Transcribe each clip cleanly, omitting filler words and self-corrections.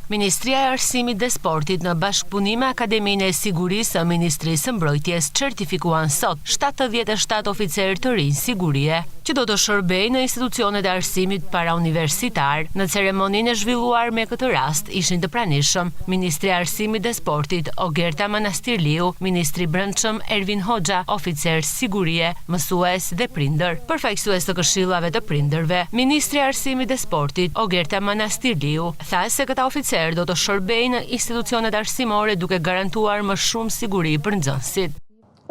Ministria e Arsimit dhe Sportit në bashkëpunim me Akademinë e Sigurisë së Ministrisë së Mbrojtjes certifikuan sot 77 oficerë të rinj sigurie, që do të shërbejnë në institucionet e arsimit parauniversitar. Në ceremoninë e zhvilluar me këtë rast ishin të pranishëm Ministri i Arsimit dhe Sportit Ogerta Manastirliu, Ministri i Brendshëm Ervin Hoxha, oficer sigurie, mësues dhe prindër. Përfaqësues të këshillave të prindërve, Ministri i Arsimit dhe Sportit Ogerta Manastirliu tha se këta oficerë do të shërbejnë në institucionet arsimore duke garantuar më shumë siguri për nxënësit.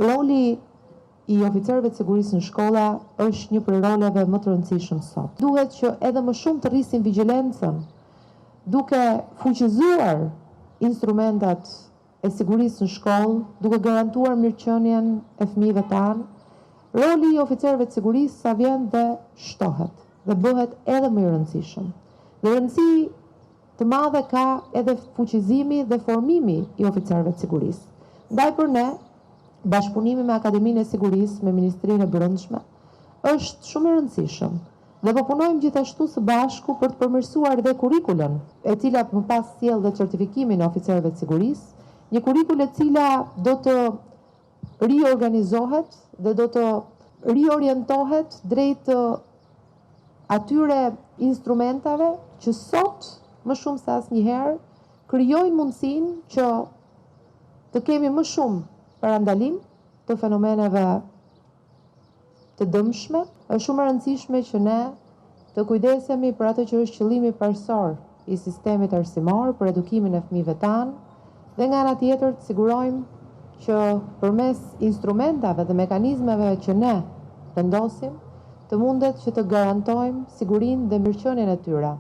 Roli i oficerëve të sigurisë në shkolla është një prej roleve më të rëndësishëm sot. Duhet që edhe më shumë të rrisin vigjilencën, duke fuqizuar instrumentat e sigurisë në shkollë, duke garantuar mirëqenien e fëmijëve tanë. Roli i oficerëve të sigurisë sa vjen dhe shtohet dhe bëhet edhe më i rëndësishëm. Dhe rëndësi të madhe ka edhe fuqizimi dhe formimi i oficerëve të sigurisë. Ndaj për ne, bashkëpunimi me Akademinë e Sigurisë, me Ministrinë e Brendshme, është shumë i rëndësishëm. Dhe po punojmë gjithashtu së bashku për të përmirësuar dhe kurrikulën, e cila më pas sjell dhe certifikimin e oficerëve të sigurisë, një kurrikulë e cila do të riorganizohet dhe do të riorientohet drejt atyre instrumentave që sot më shumë se asnjëherë krijojnë mundësinë që të kemi më shumë parandalim të fenomeneve të dëmshme. Është shumë e rëndësishme që ne të kujdesemi për atë që është qëllimi parsor i sistemit arsimor, për edukimin e fëmijëve tanë, dhe nga ana tjetër të sigurojmë që përmes instrumentave dhe mekanizmeve që ne vendosim, të mundet që të garantojmë sigurinë dhe mirëqenien e tyre.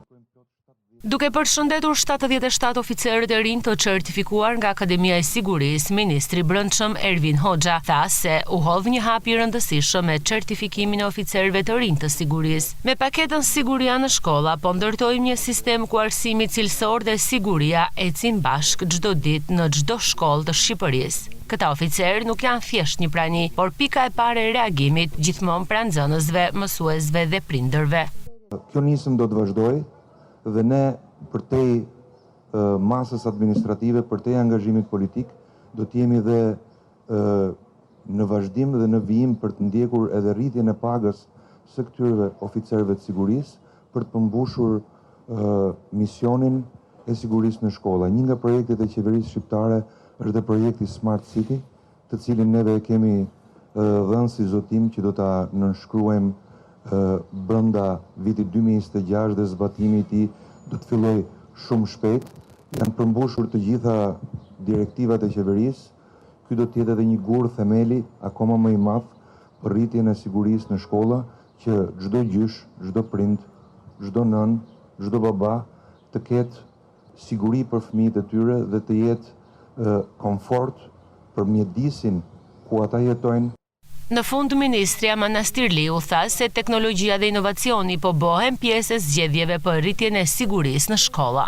Duke përshëndetur 77 oficerët e rinj të certifikuar nga Akademia e Sigurisë, Ministri i Brendshëm Ervin Hoxha tha se u hodh një hap i rëndësishëm me certifikimin e oficerëve të rinj të sigurisë. Me paketën Siguria në shkolla po ndërtojmë një sistem ku arsimi cilësor dhe siguria ecin bashkë çdo ditë në çdo shkollë të Shqipërisë. Këta oficerë nuk janë thjesht një prani, por pika e parë e reagimit gjithmonë pranë nxënësve, mësuesve dhe prindërve. Kjo nisëm do të vazhdojë. Dhe ne përtej masës administrative, përtej angazhimit politik, do të jemi dhe në vazhdim dhe në vijim për të ndjekur edhe rritjen e pagës së këtyre oficerëve të sigurisë për të përmbushur misionin e sigurisë në shkolla. Një nga projektet e qeverisë shqiptare është dhe projekti Smart City, të cilin neve kemi dhënë si zotim që do ta nënshkruajmë brenda vitit 2026 dhe zbatimi i tij do të filloj shumë shpejt. Janë përmbushur të gjitha direktivat e qeverisë. Ky do të jetë edhe një gur themeli akoma më i madh për rritjen e sigurisë në shkolla, që çdo gjysh, çdo prind, çdo nën, çdo baba të ketë siguri për fëmijët e tyre dhe të jetë komfort për mjedisin ku ata jetojnë. Në fund, Ministria Manastirliu tha se teknologjia dhe inovacioni po bëhen pjesë e zgjedhjeve për rritjen e sigurisë në shkolla.